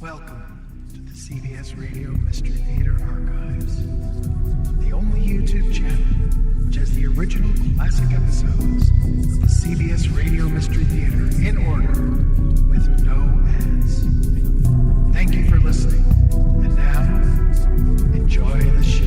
Welcome to the CBS Radio Mystery Theater Archives, the only YouTube channel which has the original classic episodes of the CBS Radio Mystery Theater in order with no ads. Thank you for listening, and now, enjoy the show.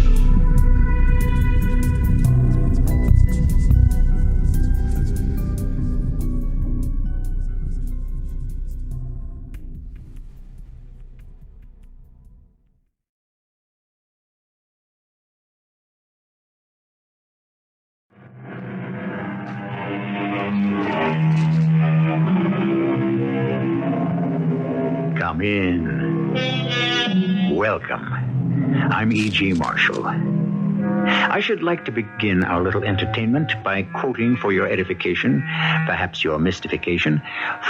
Come in. Welcome. I'm E.G. Marshall. I should like to begin our little entertainment by quoting for your edification, perhaps your mystification,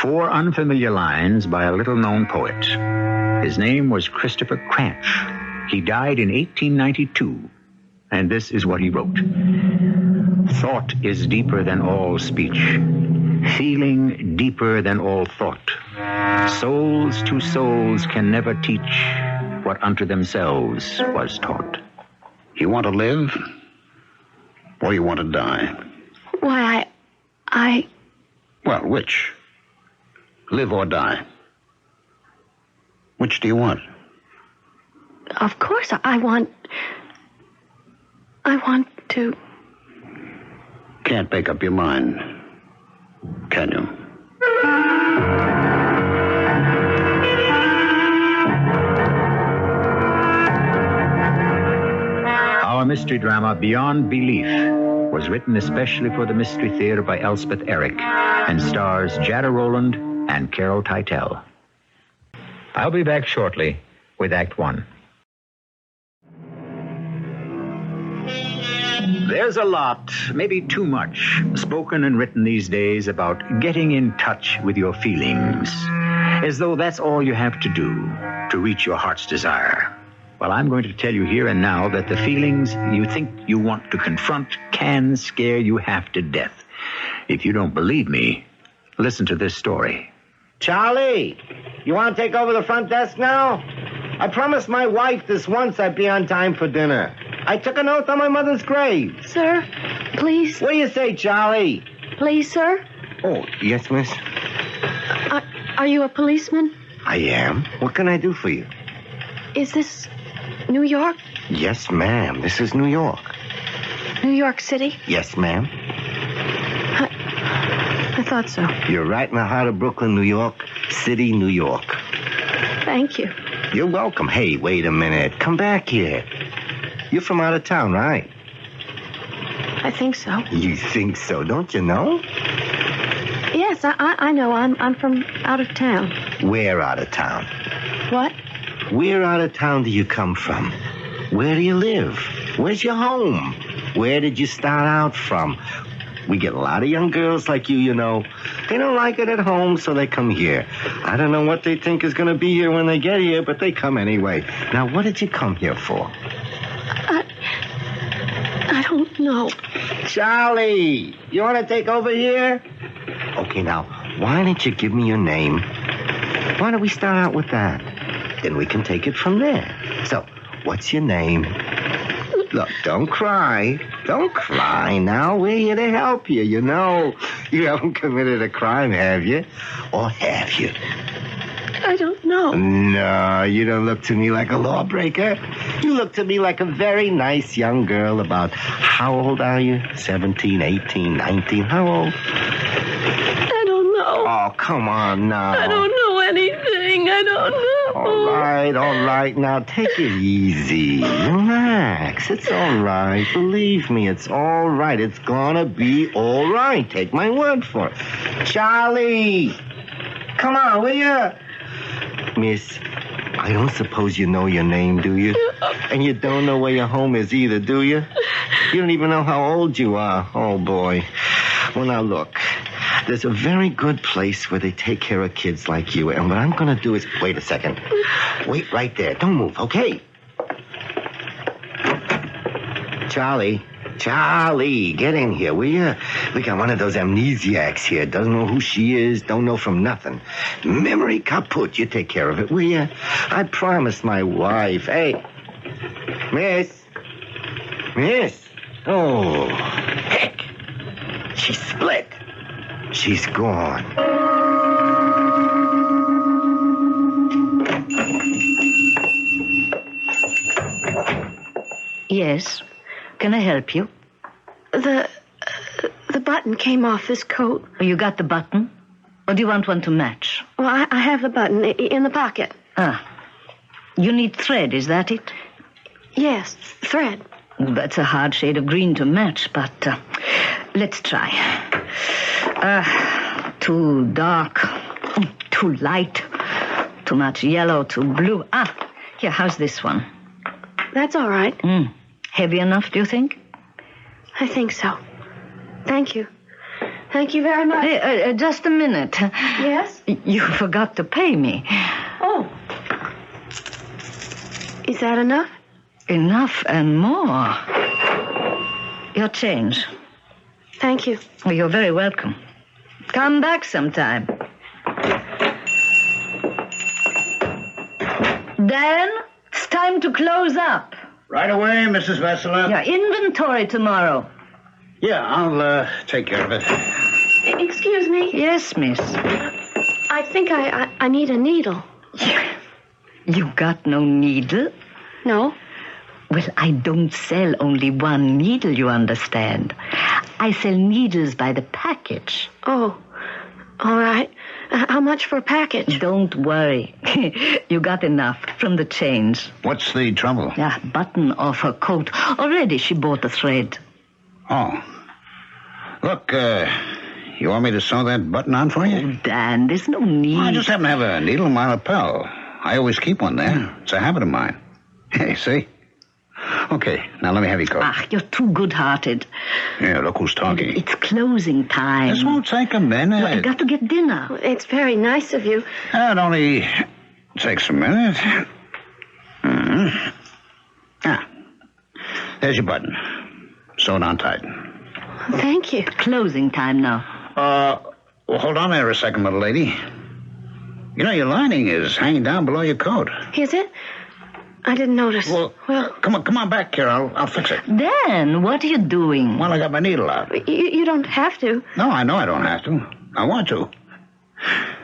4 unfamiliar lines by a little-known poet. His name was Christopher Cranch. He died in 1892, and this is what he wrote. Thought is deeper than all speech, feeling deeper than all thought. Souls to souls can never teach what unto themselves was taught. You want to live, or you want to die? Why, I... Well, which? Live or die? Which do you want? Of course, I want to... Can't make up your mind, can you? Our mystery drama, Beyond Belief, was written especially for the Mystery Theater by Elspeth Eric and stars Jada, Rowland, and Gerald Teitel. I'll be back shortly with Act 1. There's a lot, maybe too much, spoken and written these days about getting in touch with your feelings, as though that's all you have to do to reach your heart's desire. Well, I'm going to tell you here and now that the feelings you think you want to confront can scare you half to death. If you don't believe me, listen to this story. Charlie, you want to take over the front desk now? I promised my wife this once I'd be on time for dinner. I took an oath on my mother's grave. Sir, please... What do you say, Charlie? Please, sir? Oh, yes, miss? Are you a policeman? I am. What can I do for you? Is this New York? Yes, ma'am. This is New York. New York City? Yes, ma'am. I thought so. You're right in the heart of Brooklyn, New York City, New York. Thank you. You're welcome. Hey, wait a minute. Come back here. You're from out of town, right? I think so. You think so, don't you know? Yes, I know. I'm from out of town. Where out of town? What? Where out of town do you come from? Where do you live? Where's your home? Where did you start out from? We get a lot of young girls like you know. They don't like it at home, so they come here. I don't know what they think is going to be here when they get here, but they come anyway. Now, what did you come here for? I don't know. Charlie, you want to take over here? Okay, now, why don't you give me your name? Why don't we start out with that? Then we can take it from there. So, what's your name? Look, don't cry. Don't cry now. We're here to help you, you know. You haven't committed a crime, have you? Or have you? I don't know. No, you don't look to me like a lawbreaker. You look to me like a very nice young girl about... How old are you? 17, 18, 19? How old? I don't know. Oh, come on now. I don't know anything. I don't know. All right. Now, take it easy. Relax. It's all right. Believe me, it's all right. It's gonna be all right. Take my word for it. Charlie! Come on, will you? Miss, I don't suppose you know your name, do you? And you don't know where your home is either, do you? You don't even know how old you are. Oh, boy. Well, now, look. There's a very good place where they take care of kids like you. And what I'm going to do is... Wait a second. Wait right there. Don't move, okay? Charlie, Charlie, get in here, will you? We got one of those amnesiacs here. Doesn't know who she is, don't know from nothing. Memory kaput. You take care of it, will you? I promised my wife. Hey, Miss. Oh, heck. She's split. She's gone. Yes. Can I help you? The button came off this coat. Oh, you got the button? Or do you want one to match? Well, I have the button in the pocket. Ah. You need thread, is that it? Yes, thread. Oh, that's a hard shade of green to match, but let's try. Too dark, too light, too much yellow, too blue. Here, how's this one? That's all right. Heavy enough, do you think? I think so. Thank you. Thank you very much. Hey, just a minute. Yes? You forgot to pay me. Oh. Is that enough? Enough and more. Your change. Thank you. Oh, you're very welcome. Come back sometime. Dan, it's time to close up. Right away, Mrs. Vesler. Your inventory tomorrow. Yeah, I'll take care of it. Excuse me. Yes, miss. I think I need a needle. You got no needle? No? Well, I don't sell only one needle, you understand. I sell needles by the package. Oh, all right. How much for a package? Don't worry. You got enough from the change. What's the trouble? Yeah, button off her coat. Already she bought the thread. Oh. Look, you want me to sew that button on for you? Oh, Dan, there's no need. I just happen to have a needle in my lapel. I always keep one there. It's a habit of mine. Hey, see? Okay, now let me have your coat. You're too good-hearted. Yeah, look who's talking. It's closing time. This won't take a minute. Well, I got to get dinner. It's very nice of you. It only takes a minute. There's your button. Sew it on tight. Thank you. Closing time now. Well, hold on there a second, little lady. You know, your lining is hanging down below your coat. Is it? I didn't notice. Well, come on back here. I'll fix it. Dan, what are you doing? Well, I got my needle out. You don't have to. No, I know I don't have to. I want to.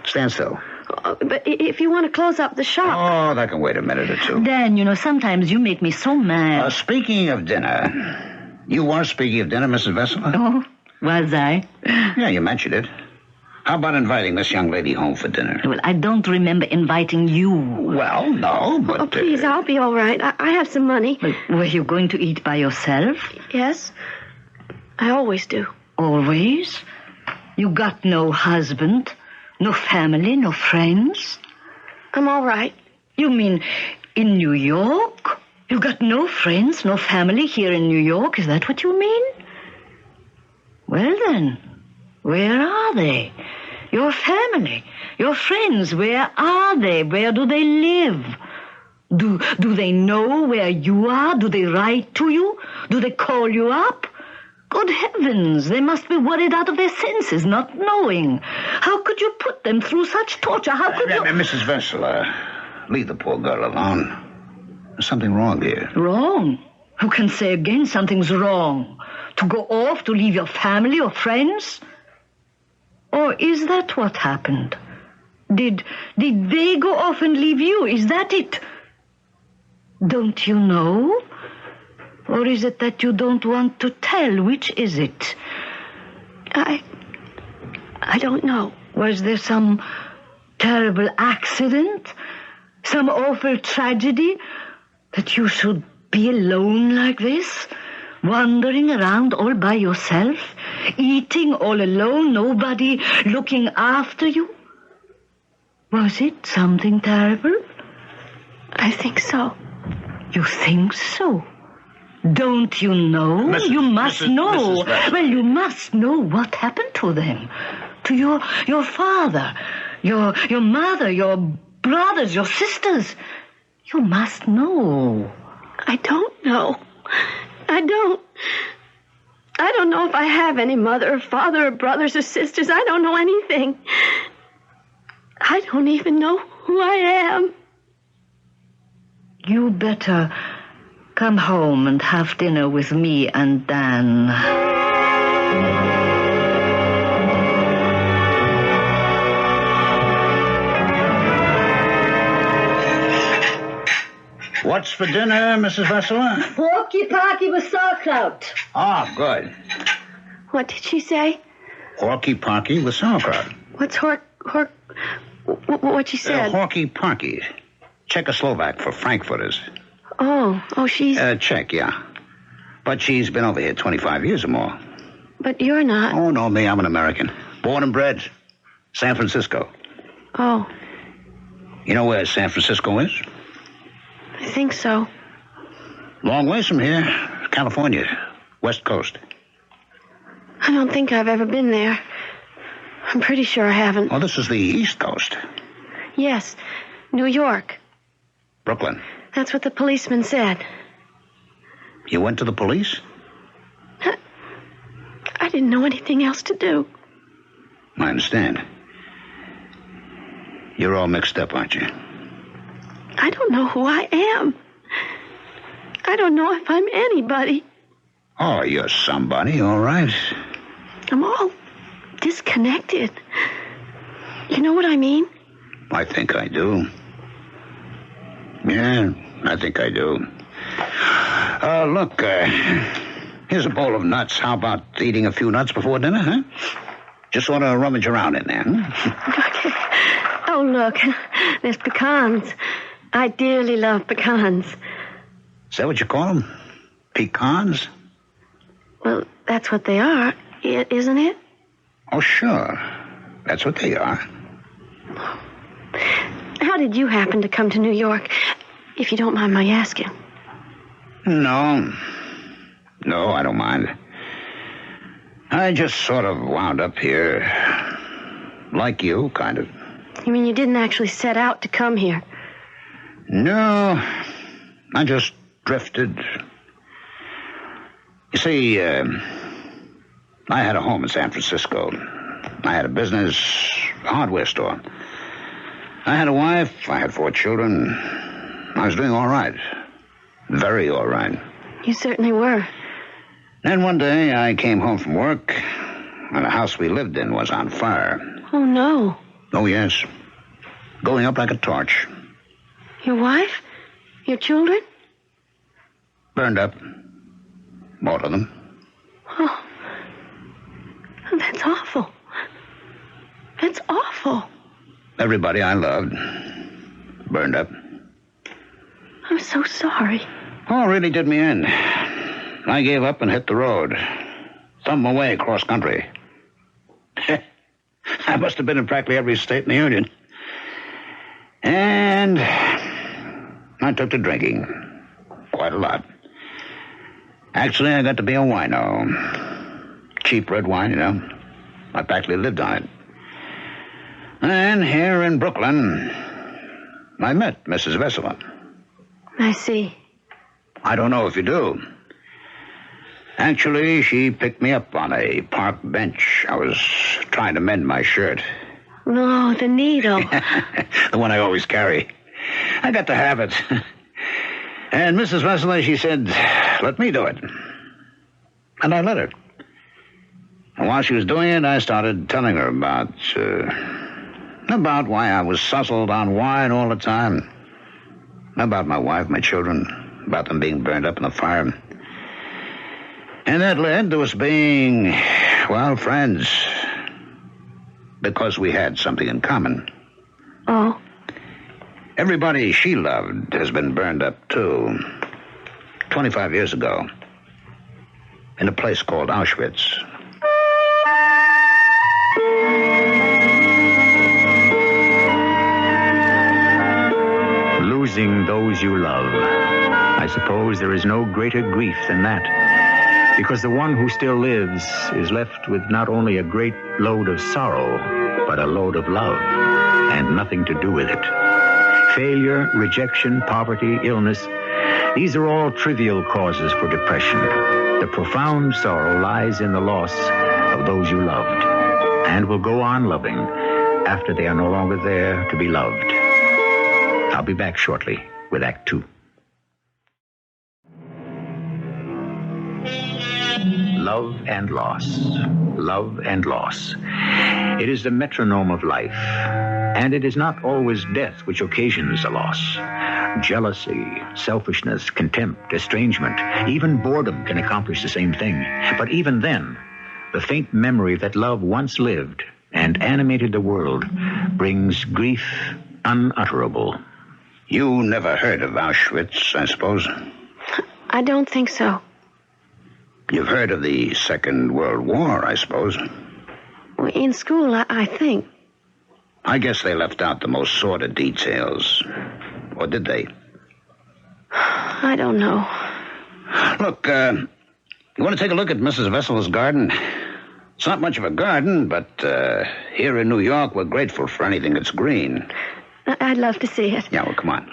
Stand still. But if you want to close up the shop. Oh, that can wait a minute or two. Dan, sometimes you make me so mad. Speaking of dinner. You were speaking of dinner, Mrs. Vesler? Oh, was I? Yeah, you mentioned it. How about inviting this young lady home for dinner? Well, I don't remember inviting you. Well, no, but... Oh, please, I'll be all right. I have some money. Well, were you going to eat by yourself? Yes. I always do. Always? You got no husband, no family, no friends? I'm all right. You mean in New York? You got no friends, no family here in New York? Is that what you mean? Well, then, where are they? Your family, your friends, where are they? Where do they live? Do they know where you are? Do they write to you? Do they call you up? Good heavens, they must be worried out of their senses, not knowing. How could you put them through such torture? How could you... Mrs. Vesler, leave the poor girl alone. There's something wrong here. Wrong? Who can say again something's wrong? To go off, to leave your family or friends? Or is that what happened? Did they go off and leave you? Is that it? Don't you know? Or is it that you don't want to tell? Which is it? I don't know. Was there some terrible accident? Some awful tragedy? That you should be alone like this? Wandering around all by yourself? Eating all alone? Nobody looking after you? Was it something terrible? I think so. You think so? Don't you know? You must know. Well, you must know what happened to them. To your father, your mother, your brothers, your sisters. You must know. I don't know. I don't. I don't know if I have any mother or father or brothers or sisters. I don't know anything. I don't even know who I am. You better come home and have dinner with me and Dan. What's for dinner, Mrs. Vesler? Porky-parky with sauerkraut. Oh, good. What did she say? Horky-parky with sauerkraut. What's what she said? Horky-parky. Czechoslovak for Frankfurters. Oh, she's... Czech, yeah. But she's been over here 25 years or more. But you're not. Oh, no, me, I'm an American. Born and bred. San Francisco. Oh, You know where San Francisco is? I think so. Long ways from here. California. West Coast. I don't think I've ever been there. I'm pretty sure I haven't. Well, this is the East Coast. Yes, New York. Brooklyn. That's what the policeman said. You went to the police? I didn't know anything else to do. I understand. You're all mixed up, aren't you? I don't know who I am. I don't know if I'm anybody. Oh, you're somebody, all right. I'm all disconnected. You know what I mean? I think I do. Yeah, I think I do. Look, here's a bowl of nuts. How about eating a few nuts before dinner, huh? Just sort of rummage around in there, Okay. Oh, look, there's pecans. I dearly love pecans. Is that what you call them? Pecans? Well, that's what they are, isn't it? Oh, sure. That's what they are. How did you happen to come to New York, if you don't mind my asking? No, I don't mind. I just sort of wound up here. Like you, kind of. You mean you didn't actually set out to come here? No, I just drifted. You see, I had a home in San Francisco. I had a business, a hardware store. I had a wife, I had 4 children. I was doing all right. Very all right. You certainly were. Then one day I came home from work, and the house we lived in was on fire. Oh, no. Oh, yes. Going up like a torch. Your wife? Your children? Burned up. Most of them. Oh, that's awful. That's awful. Everybody I loved. Burned up. I'm so sorry. Oh, it really did me in. I gave up and hit the road. Thumbed my way across country. I must have been in practically every state in the Union. And I took to drinking. Quite a lot. Actually, I got to be a wino. Cheap red wine, you know. I practically lived on it. And here in Brooklyn, I met Mrs. Vesler. I see. I don't know if you do. Actually, she picked me up on a park bench. I was trying to mend my shirt. No, the needle. The one I always carry. I got the habit. And Mrs. Vesler, she said, let me do it. And I let her. And while she was doing it, I started telling her about why I was suzzled on wine all the time. About my wife, my children, about them being burned up in the fire. And that led to us being, well, friends. Because we had something in common. Oh. Everybody she loved has been burned up, too. 25 years ago. In a place called Auschwitz. Losing those you love. I suppose there is no greater grief than that. Because the one who still lives is left with not only a great load of sorrow, but a load of love, and nothing to do with it. Failure, rejection, poverty, illness, these are all trivial causes for depression. The profound sorrow lies in the loss of those you loved and will go on loving after they are no longer there to be loved. I'll be back shortly with Act 2. Love and loss. Love and loss. It is the metronome of life, and it is not always death which occasions a loss. Jealousy, selfishness, contempt, estrangement, even boredom can accomplish the same thing. But even then, the faint memory that love once lived and animated the world brings grief unutterable. You never heard of Auschwitz, I suppose? I don't think so. You've heard of the Second World War, I suppose? In school, I think. I guess they left out the most sordid details. Or did they? I don't know. Look, you want to take a look at Mrs. Vesler's garden? It's not much of a garden, but here in New York, we're grateful for anything that's green. I'd love to see it. Yeah, well, come on.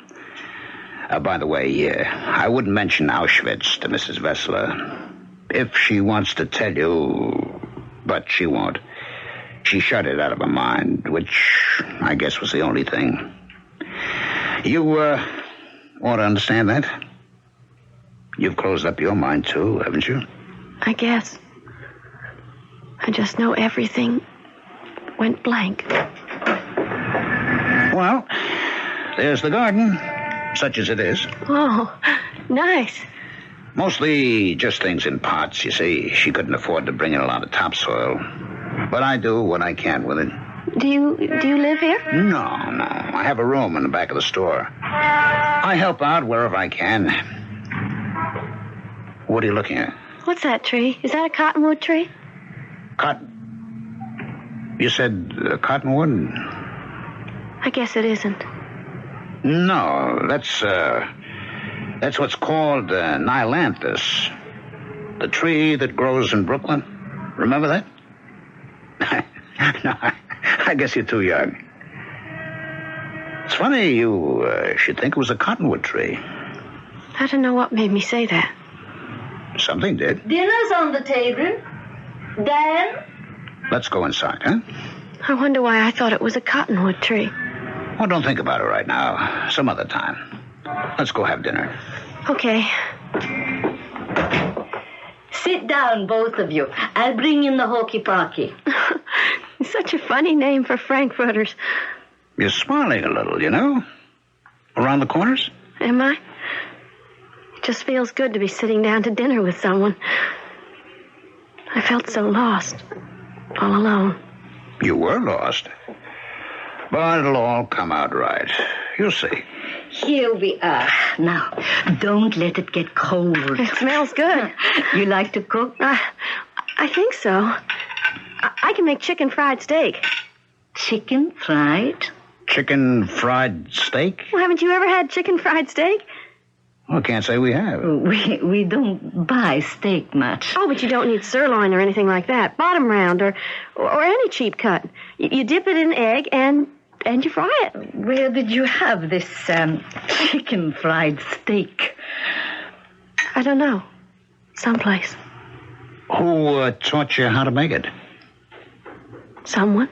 By the way, I wouldn't mention Auschwitz to Mrs. Vesler. If she wants to tell you, but she won't. She shut it out of her mind, which I guess was the only thing. You want to understand that? You've closed up your mind, too, haven't you? I guess. I just know everything went blank. Well, there's the garden, such as it is. Oh, nice. Mostly just things in pots, you see. She couldn't afford to bring in a lot of topsoil. But I do what I can with it. Do you live here? No. I have a room in the back of the store. I help out wherever I can. What are you looking at? What's that tree? Is that a cottonwood tree? You said cottonwood? I guess it isn't. No, that's what's called Nilanthus. The tree that grows in Brooklyn. Remember that? No, I guess you're too young. It's funny you should think it was a cottonwood tree. I don't know what made me say that. Something did. Dinner's on the table. Dan? Let's go inside, huh? I wonder why I thought it was a cottonwood tree. Oh, don't think about it right now. Some other time. Let's go have dinner. Okay. Sit down, both of you. I'll bring in the hokey-pokey. Such a funny name for Frankfurters. You're smiling a little, you know? Around the corners? Am I? It just feels good to be sitting down to dinner with someone. I felt so lost. All alone. You were lost. But it'll all come out right. You'll see. Here we are. Now, don't let it get cold. It smells good. You like to cook? I think so. I can make chicken fried steak. Chicken fried? Chicken fried steak? Well, haven't you ever had chicken fried steak? Well, I can't say we have. We don't buy steak much. Oh, but you don't need sirloin or anything like that. Bottom round or any cheap cut. You dip it in egg and you fry it. Where did you have this chicken fried steak? I don't know. Someplace. Who taught you how to make it? Someone.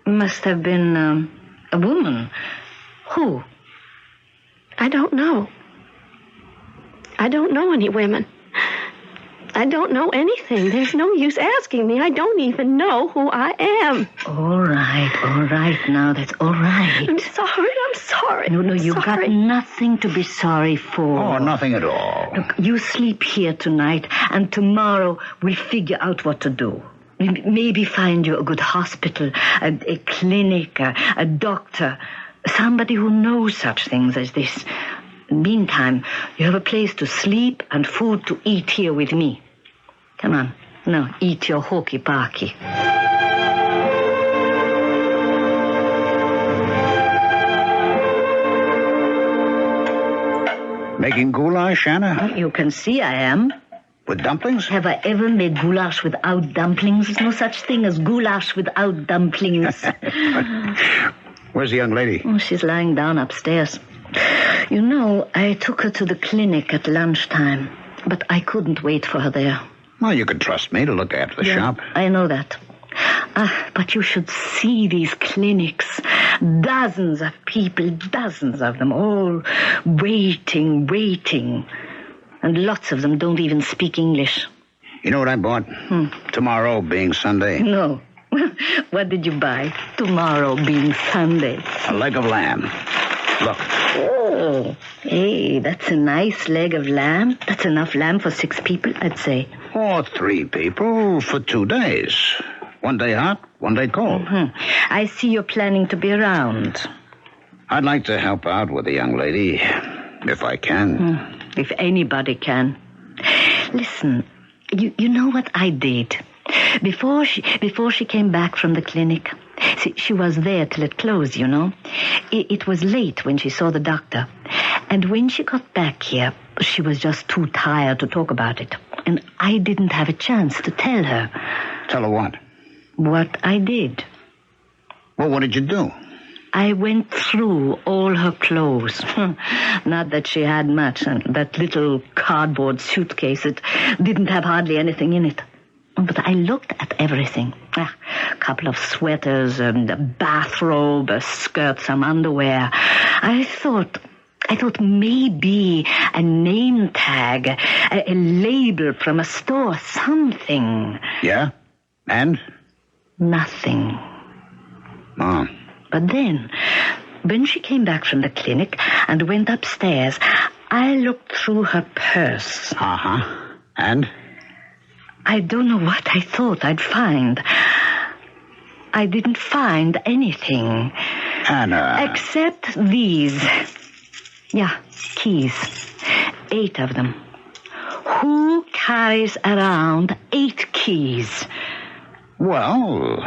Must have been a woman. Who? I don't know. I don't know any women. I don't know anything. There's no use asking me. I don't even know who I am. All right. Now, that's all right. I'm sorry. No, you've got nothing to be sorry for. Oh, nothing at all. Look, you sleep here tonight, and tomorrow we'll figure out what to do. Maybe find you a good hospital, a clinic, a doctor, somebody who knows such things as this. Meantime, you have a place to sleep and food to eat here with me. Come on. Now, eat your hokey-pokey. Making goulash, Anna? You can see I am. With dumplings? Have I ever made goulash without dumplings? There's no such thing as goulash without dumplings. Where's the young lady? Oh, she's lying down upstairs. You know, I took her to the clinic at lunchtime, but I couldn't wait for her there. Well, you can trust me to look after the shop. I know that. But you should see these clinics. Dozens of people, dozens of them, all waiting. And lots of them don't even speak English. You know what I bought? Tomorrow being Sunday? No. What did you buy? Tomorrow being Sunday. A leg of lamb. Look. Oh, hey, that's a nice leg of lamb. That's enough lamb for 6 people, I'd say. Or 3 people for 2 days. 1 day hot, 1 day cold. I see you're planning to be around. I'd like to help out with the young lady, if I can. If anybody can. Listen, you know what I did? Before she came back from the clinic, she was there till it closed, you know. It was late when she saw the doctor. And when she got back here, she was just too tired to talk about it. And I didn't have a chance to tell her. Tell her what? What I did. Well, what did you do? I went through all her clothes. Not that she had much. And that little cardboard suitcase, it didn't have hardly anything in it. But I looked at everything. A couple of sweaters and a bathrobe, a skirt, some underwear. I thought maybe a name tag, a label from a store, something. Yeah? And? Nothing. Oh. But then, when she came back from the clinic and went upstairs, I looked through her purse. And? I don't know what I thought I'd find. I didn't find anything. Anna. Except these. Yeah, keys. 8 of them. Who carries around 8 keys? Well,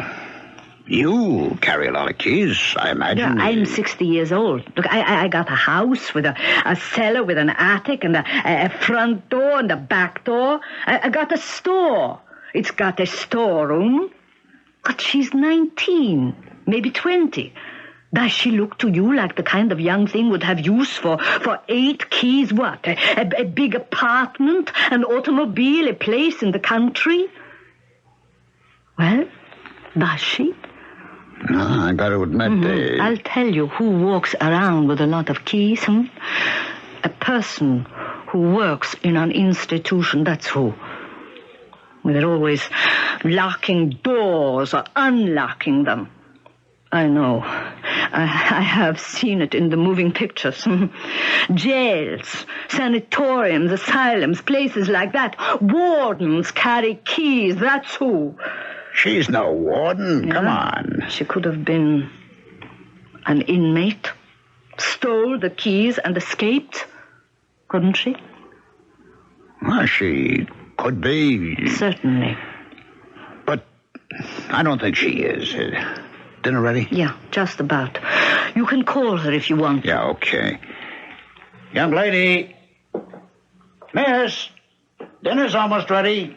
you carry a lot of keys, I imagine. Yeah, I'm 60 years old. Look, I got a house with a cellar with an attic and a front door and a back door. I got a store. It's got a storeroom. But she's 19, maybe 20. Does she look to you like the kind of young thing would have use for 8 keys? What? A big apartment, an automobile, a place in the country? Well, does she? No, I got to admit... I'll tell you who walks around with a lot of keys. A person who works in an institution, that's who. They're always locking doors or unlocking them. I know. I have seen it in the moving pictures. Jails, sanatoriums, asylums, places like that. Wardens carry keys, that's who. She's no warden. Yeah. Come on. She could have been an inmate, stole the keys and escaped, couldn't she? Well, she could be. Certainly. But I don't think she is. Dinner ready? Yeah, just about. You can call her if you want. Yeah, okay. Young lady. Miss, dinner's almost ready.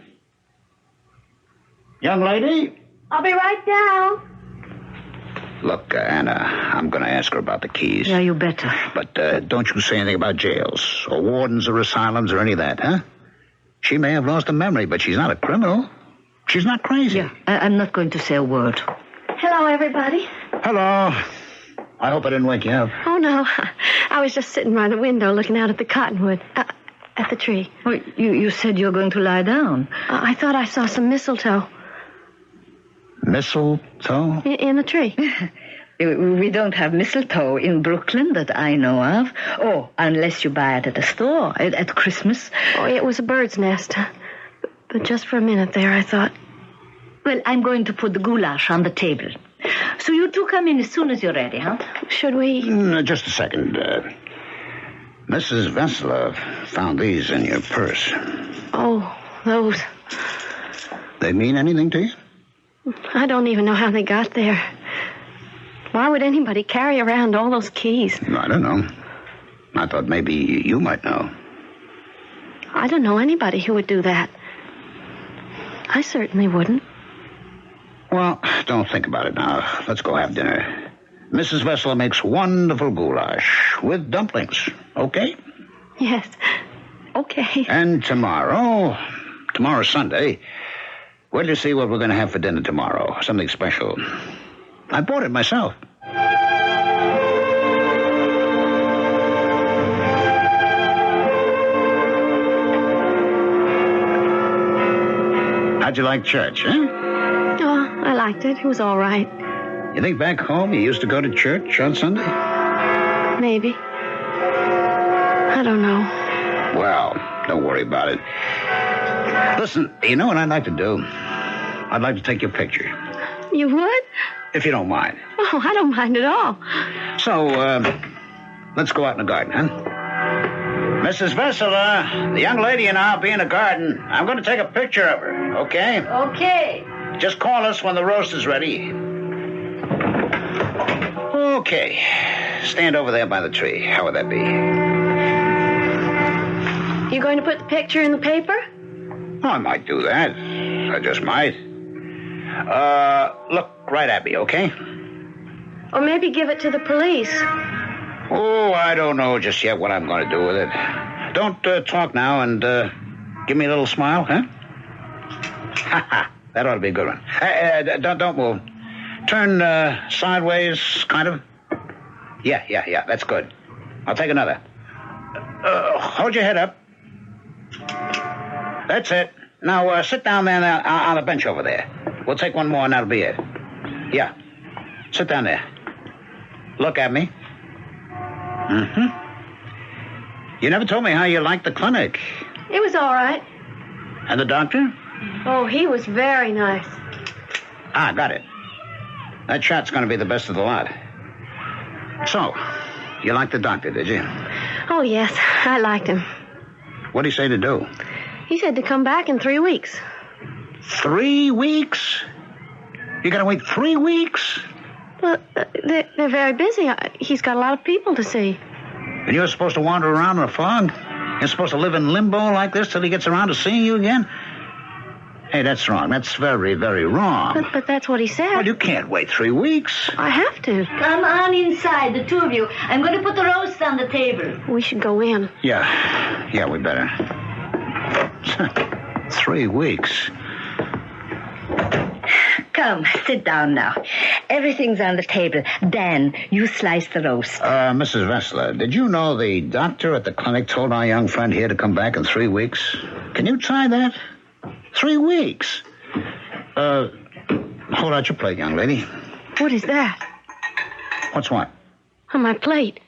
Young lady? I'll be right down. Look, Anna, I'm going to ask her about the keys. Yeah, you better. But don't you say anything about jails or wardens or asylums or any of that, huh? She may have lost her memory, but she's not a criminal. She's not crazy. Yeah, I'm not going to say a word. Hello, everybody. Hello. I hope I didn't wake you up. Oh, no. I was just sitting by the window looking out at the cottonwood. At the tree. Well, you said you were going to lie down. I thought I saw some mistletoe. Mistletoe? In the tree. We don't have mistletoe in Brooklyn that I know of. Oh, unless you buy it at a store at Christmas. Oh, it was a bird's nest. But just for a minute there, I thought... Well, I'm going to put the goulash on the table. So you two come in as soon as you're ready, huh? Should we... Just a second. Mrs. Vesler found these in your purse. Oh, those... They mean anything to you? I don't even know how they got there. Why would anybody carry around all those keys? I don't know. I thought maybe you might know. I don't know anybody who would do that. I certainly wouldn't. Well, don't think about it now. Let's go have dinner. Mrs. Vesler makes wonderful goulash with dumplings, okay? Yes, okay. And tomorrow, tomorrow's Sunday. Wait till you see what we're going to have for dinner tomorrow. Something special. I bought it myself. How'd you like church, huh? Oh, I liked it. It was all right. You think back home you used to go to church on Sunday? Maybe. I don't know. Well, don't worry about it. Listen, you know what I'd like to do? I'd like to take your picture. You would? If you don't mind. Oh, I don't mind at all. So, let's go out in the garden, huh? Mrs. Vesler, the young lady and I'll be in the garden. I'm going to take a picture of her, okay? Okay. Just call us when the roast is ready. Okay. Stand over there by the tree. How would that be? You going to put the picture in the paper? Oh, I might do that. I just might. Look right at me, okay? Or maybe give it to the police. Oh, I don't know just yet what I'm going to do with it. Don't talk now and give me a little smile, huh? Ha ha. That ought to be a good one. Don't move. Turn sideways, kind of. Yeah. That's good. I'll take another. Hold your head up. That's it. Now, sit down there on the bench over there. We'll take one more and that'll be it. Yeah. Sit down there. Look at me. Mm-hmm. You never told me how you liked the clinic. It was all right. And the doctor? Oh, he was very nice. Ah, got it. That shot's going to be the best of the lot. So, you liked the doctor, did you? Oh, yes, I liked him. What'd he say to do? He said to come back in 3 weeks. 3 weeks? You got to wait 3 weeks? Well, they're very busy. He's got a lot of people to see. And you're supposed to wander around in a fog? You're supposed to live in limbo like this till he gets around to seeing you again? Hey, that's wrong. That's very, very wrong. But that's what he said. Well, you can't wait 3 weeks. I have to. Come on inside, the two of you. I'm going to put the roast on the table. We should go in. Yeah, we better. 3 weeks. Come, sit down now. Everything's on the table. Dan, you slice the roast. Mrs. Vesler, did you know the doctor at the clinic told our young friend here to come back in 3 weeks? Can you try that? 3 weeks? Hold out your plate, young lady. What is that? What's what? On my plate.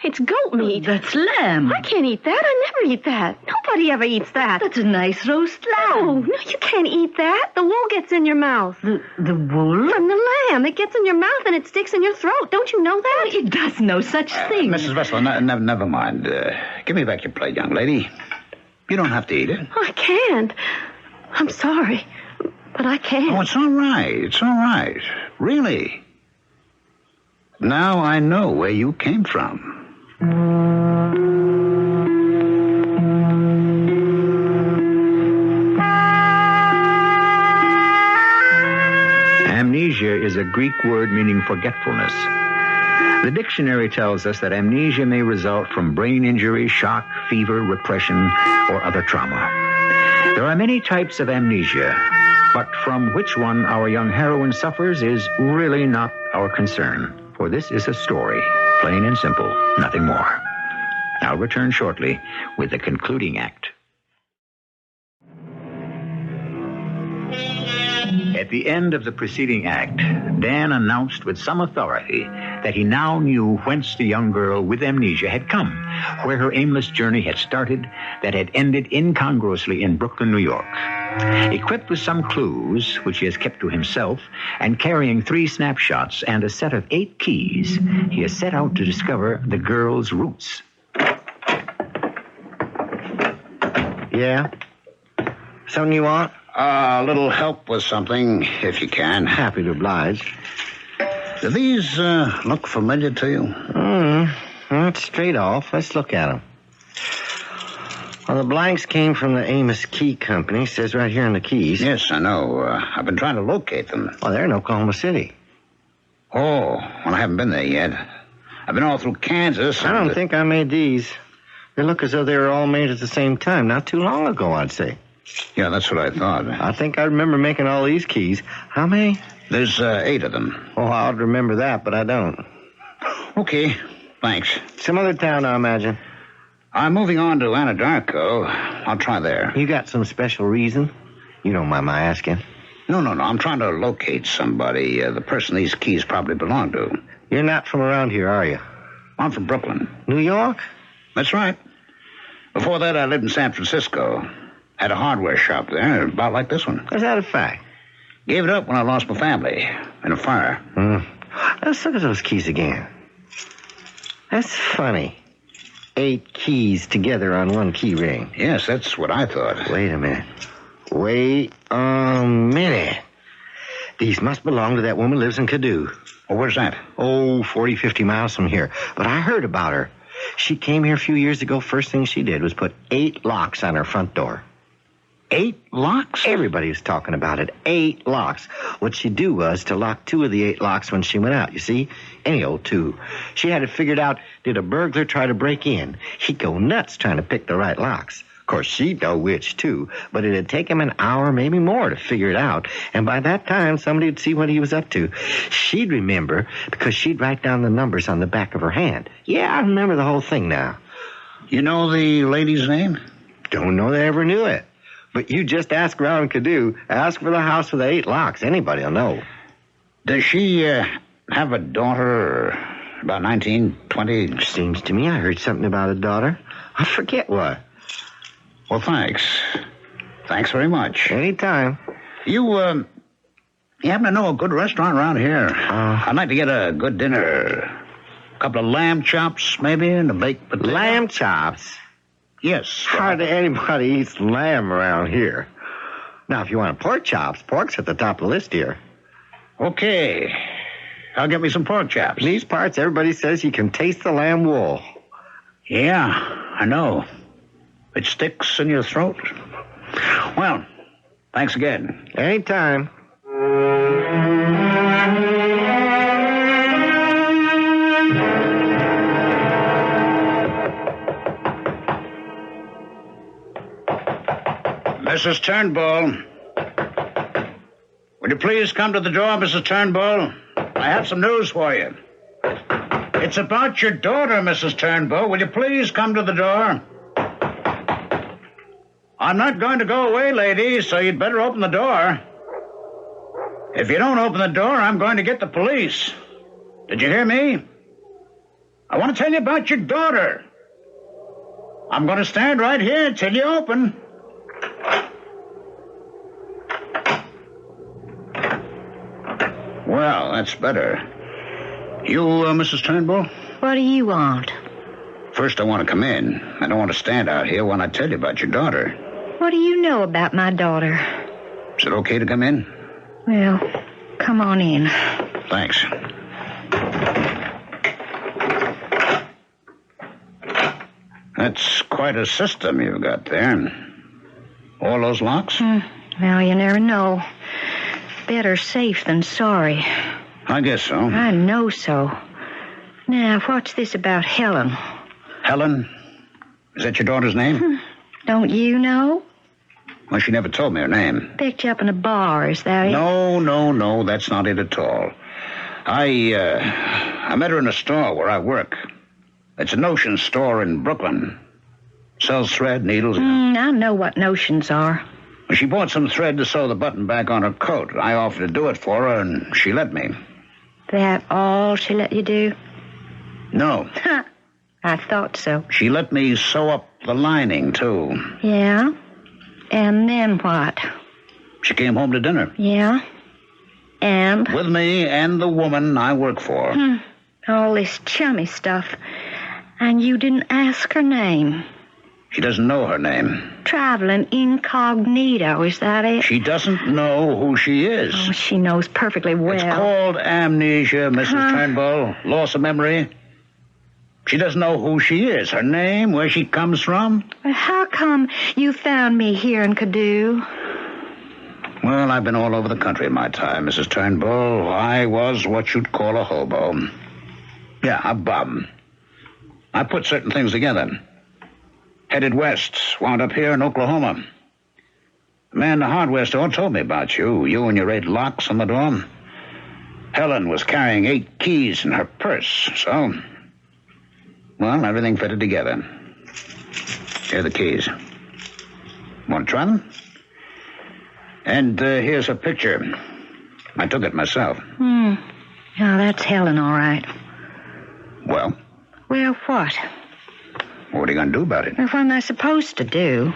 It's goat meat. That's lamb. I can't eat that. I never eat that. Nobody ever eats that. That's a nice roast lamb. No, you can't eat that. The wool gets in your mouth. The wool? From the lamb. It gets in your mouth and it sticks in your throat. Don't you know that? He does no such thing. Mrs. Vesler, never mind. Give me back your plate, young lady. You don't have to eat it. I can't. I'm sorry, but I can't. Oh, it's all right. It's all right. Really. Now I know where you came from. Amnesia is a Greek word meaning forgetfulness. The dictionary tells us that amnesia may result from brain injury, shock, fever, repression, or other trauma. There are many types of amnesia, but from which one our young heroine suffers is really not our concern, for this is a story, plain and simple, nothing more. I'll return shortly with the concluding act. At the end of the preceding act, Dan announced with some authority that he now knew whence the young girl with amnesia had come, where her aimless journey had started that had ended incongruously in Brooklyn, New York. Equipped with some clues, which he has kept to himself, and carrying 3 snapshots and a set of 8 keys, he has set out to discover the girl's roots. Yeah? Something you want? A little help with something, if you can. Happy to oblige. Do these look familiar to you? Not straight off. Let's look at them. Well, the blanks came from the Amos Key Company. Says right here in the keys. Yes, I know. I've been trying to locate them. Oh, they're in Oklahoma City. Oh, well, I haven't been there yet. I've been all through Kansas. I don't think I made these. They look as though they were all made at the same time. Not too long ago, I'd say. Yeah, that's what I thought. I think I remember making all these keys. How many? There's 8 of them. Oh, I ought to remember that, but I don't. Okay, thanks. Some other town, I imagine. I'm moving on to Anadarko. I'll try there. You got some special reason? You don't mind my asking. No. I'm trying to locate somebody. The person these keys probably belong to. You're not from around here, are you? I'm from Brooklyn. New York? That's right. Before that, I lived in San Francisco. Had a hardware shop there, about like this one. Is that a fact? Gave it up when I lost my family in a fire. Let's look at those keys again. That's funny. 8 keys together on one key ring. Yes, that's what I thought. Wait a minute. Wait a minute. These must belong to that woman who lives in Caddo. Well, where's that? Oh, 40, 50 miles from here. But I heard about her. She came here a few years ago. First thing she did was put 8 locks on her front door. 8 locks? Everybody was talking about it. 8 locks. What she'd do was to lock 2 of the 8 locks when she went out, you see? Any old 2. She had it figured out, did a burglar try to break in? He'd go nuts trying to pick the right locks. Of course, she'd know which, too. But it'd take him an hour, maybe more, to figure it out. And by that time, somebody would see what he was up to. She'd remember because she'd write down the numbers on the back of her hand. Yeah, I remember the whole thing now. You know the lady's name? Don't know they ever knew it. But you just ask around Caddo. Ask for the house with the 8 locks. Anybody will know. Does she have a daughter about 19, 20? Seems to me I heard something about a daughter. I forget what. Well, thanks. Thanks very much. Anytime. You happen to know a good restaurant around here? I'd like to get a good dinner. A couple of lamb chops, maybe, and a baked potato. Lamb chops? Yes. Hardly anybody eats lamb around here. Now, if you want pork chops, pork's at the top of the list here. Okay. I'll get me some pork chops. In these parts, everybody says you can taste the lamb wool. Yeah, I know. It sticks in your throat. Well, thanks again. Anytime. Mrs. Turnbo. Would you please come to the door, Mrs. Turnbo? I have some news for you. It's about your daughter, Mrs. Turnbo. Will you please come to the door? I'm not going to go away, lady, so you'd better open the door. If you don't open the door, I'm going to get the police. Did you hear me? I want to tell you about your daughter. I'm going to stand right here till you open. Well, that's better. You, Mrs. Turnbull? What do you want? First, I want to come in. I don't want to stand out here when I tell you about your daughter. What do you know about my daughter? Is it okay to come in? Well, come on in. Thanks. That's quite a system you've got there. All those locks? Well, you never know. Better safe than sorry. I guess so. I know so. Now, what's this about Helen? Helen? Is that your daughter's name? Don't you know? Well, she never told me her name. Picked you up in a bar, is that it? No, that's not it at all. I met her in a store where I work. It's a notion store in Brooklyn. Sells thread, needles. I know what notions are. She bought some thread to sew the button back on her coat. I offered to do it for her, and she let me. That all she let you do? No. I thought so. She let me sew up the lining, too. Yeah? And then what? She came home to dinner. Yeah? And? With me and the woman I work for. All this chummy stuff. And you didn't ask her name? She doesn't know her name. Traveling incognito, is that it? She doesn't know who she is. Oh, she knows perfectly well. It's called amnesia, Mrs. Turnbull. Loss of memory. She doesn't know who she is, her name, where she comes from. Well, how come you found me here in Caddo? Well, I've been all over the country in my time, Mrs. Turnbull. I was what you'd call a hobo. Yeah, a bum. I put certain things together. Headed west, wound up here in Oklahoma. The man in the hardware store told me about you. You and your 8 locks on the door. Helen was carrying 8 keys in her purse, so... Well, everything fitted together. Here are the keys. Want to try them? And here's a picture. I took it myself. Yeah, that's Helen, all right. Well? Well, what? What are you going to do about it? What am I supposed to do?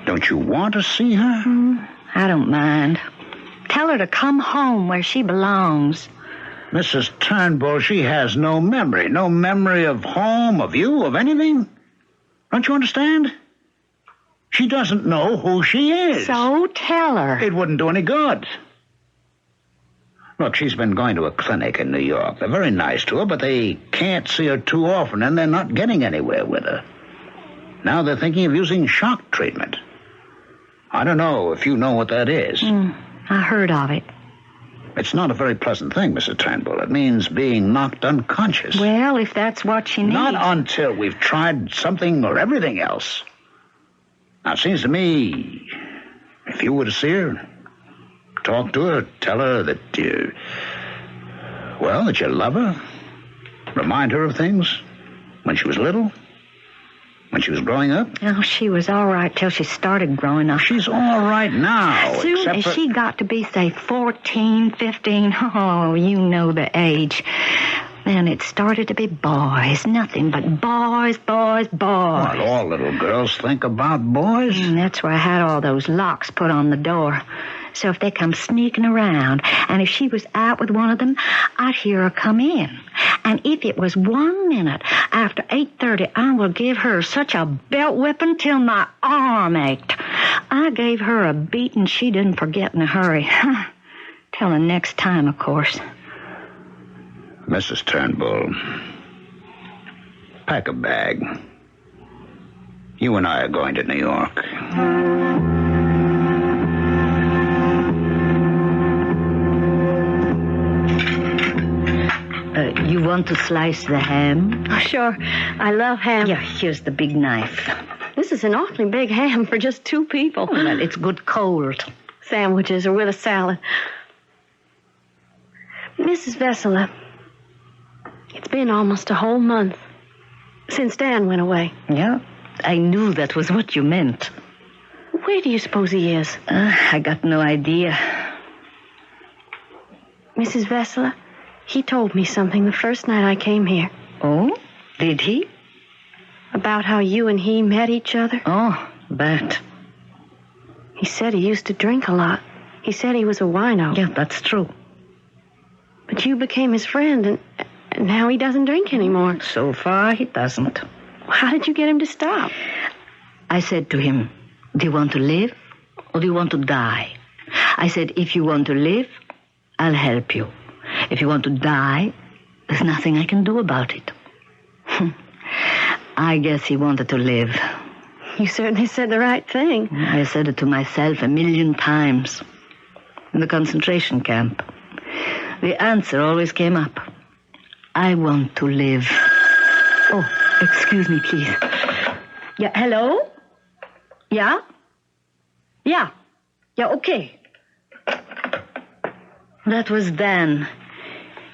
Don't you want to see her? I don't mind. Tell her to come home where she belongs. Mrs. Turnbo, she has no memory. No memory of home, of you, of anything. Don't you understand? She doesn't know who she is. So tell her. It wouldn't do any good. Look, she's been going to a clinic in New York. They're very nice to her, but they can't see her too often, and they're not getting anywhere with her. Now they're thinking of using shock treatment. I don't know if you know what that is. I heard of it. It's not a very pleasant thing, Mrs. Turnbull. It means being knocked unconscious. Well, if that's what she needs. Not until we've tried something or everything else. Now, it seems to me, if you were to see her, talk to her, tell her that that you love her, remind her of things when she was little, when she was growing up. Oh, she was all right till she started growing up. She's all right now. As soon as she got to be, say, 14, 15, oh, you know the age. Then it started to be boys. Nothing but boys, boys, boys. Well, all little girls think about boys. And that's why I had all those locks put on the door. So if they come sneaking around, and if she was out with one of them, I'd hear her come in. And if it was 1 minute after 8:30, I would give her such a belt whipping till my arm ached. I gave her a beating she didn't forget in a hurry. Till the next time, of course. Mrs. Turnbull, pack a bag. You and I are going to New York. You want to slice the ham? Oh, sure. I love ham. Yeah, here's the big knife. This is an awfully big ham for just 2 people. Well, it's good cold. Sandwiches or with a salad. Mrs. Vesler, it's been almost a whole month since Dan went away. Yeah, I knew that was what you meant. Where do you suppose he is? I got no idea. Mrs. Vesler, he told me something the first night I came here. Oh, did he? About how you and he met each other. Oh, but... He said he used to drink a lot. He said he was a wino. Yeah, that's true. But you became his friend, and now he doesn't drink anymore. So far, he doesn't. How did you get him to stop? I said to him, do you want to live or do you want to die? I said, if you want to live, I'll help you. If you want to die, there's nothing I can do about it. I guess he wanted to live. You certainly said the right thing. I said it to myself 1,000,000 times. In the concentration camp. The answer always came up. I want to live. Oh, excuse me, please. Yeah, hello? Yeah? Yeah, okay. That was Dan.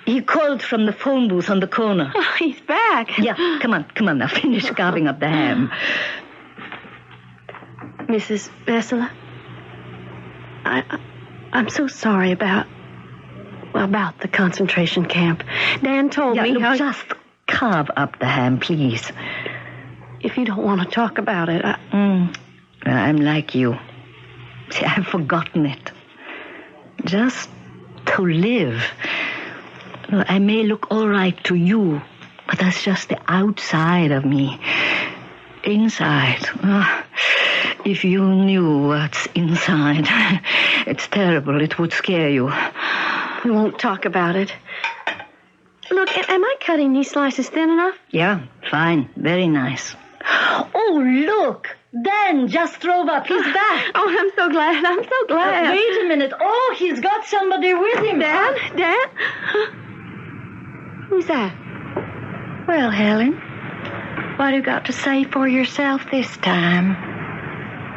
He called from the phone booth on the corner. Oh, he's back. Yeah, come on now, finish carving up the ham. Mrs. Vesler, I'm so sorry about the concentration camp. Dan told me how... Just carve up the ham, please. If you don't want to talk about it, I'm like you. See, I've forgotten it. Just to live. I may look all right to you, but that's just the outside of me. Inside. If you knew what's inside, it's terrible. It would scare you. We won't talk about it. Look, am I cutting these slices thin enough? Yeah, fine. Very nice. Oh, look! Dan just drove up. He's back. Oh, I'm so glad. Wait a minute. Oh, he's got somebody with him. Dan? Who's that? Well, Helen, what have you got to say for yourself this time?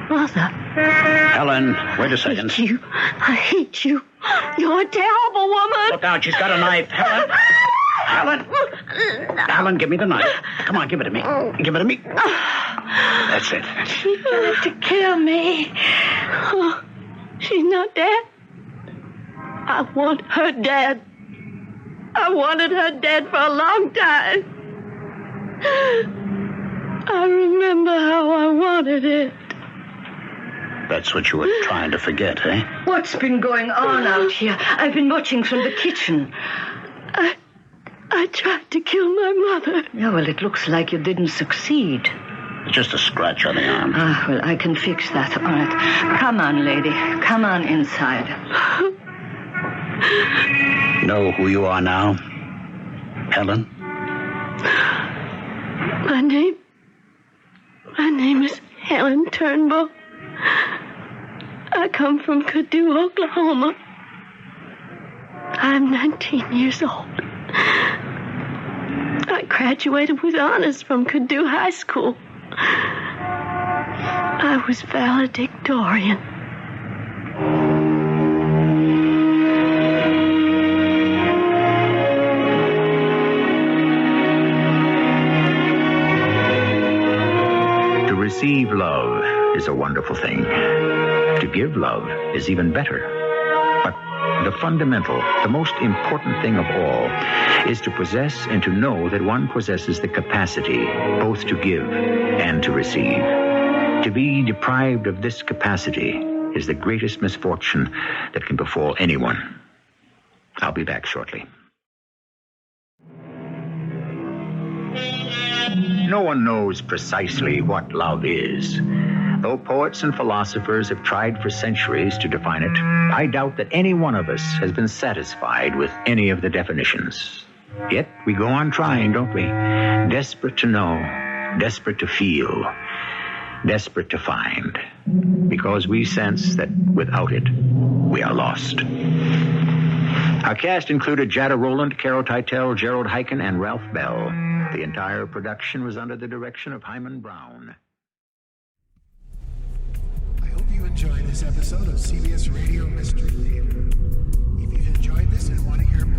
Mother. Helen, wait a second. I hate you. You're a terrible woman. Look out, she's got a knife. Helen! Helen! Helen, give me the knife. Come on, give it to me. Give it to me. That's it. She tried to kill me. Oh, she's not dead. I want her dead. I wanted her dead for a long time. I remember how I wanted it. That's what you were trying to forget, eh? What's been going on out here? I've been watching from the kitchen. I tried to kill my mother. Yeah, well, it looks like you didn't succeed. Just a scratch on the arm. Well, I can fix that. All right. Come on, lady. Come on inside. Know who you are now? Helen? My name is Helen Turnbo. I come from Caddo, Oklahoma. I'm 19 years old. I graduated with honors from Caddo High School. I was valedictorian. To receive love is a wonderful thing. To give love is even better. But the fundamental, the most important thing of all is to possess and to know that one possesses the capacity both to give and to receive. To be deprived of this capacity is the greatest misfortune that can befall anyone. I'll be back shortly. No one knows precisely what love is. Though poets and philosophers have tried for centuries to define it, I doubt that any one of us has been satisfied with any of the definitions. Yet we go on trying, don't we? Desperate to know, desperate to feel, desperate to find. Because we sense that without it, we are lost. Our cast included Jada, Rowland, Teitel, Gerald, Hiken, and Ralph Bell. The entire production was under the direction of Hyman Brown. I hope you enjoyed this episode of CBS Radio Mystery Theater. If you've enjoyed this and want to hear more,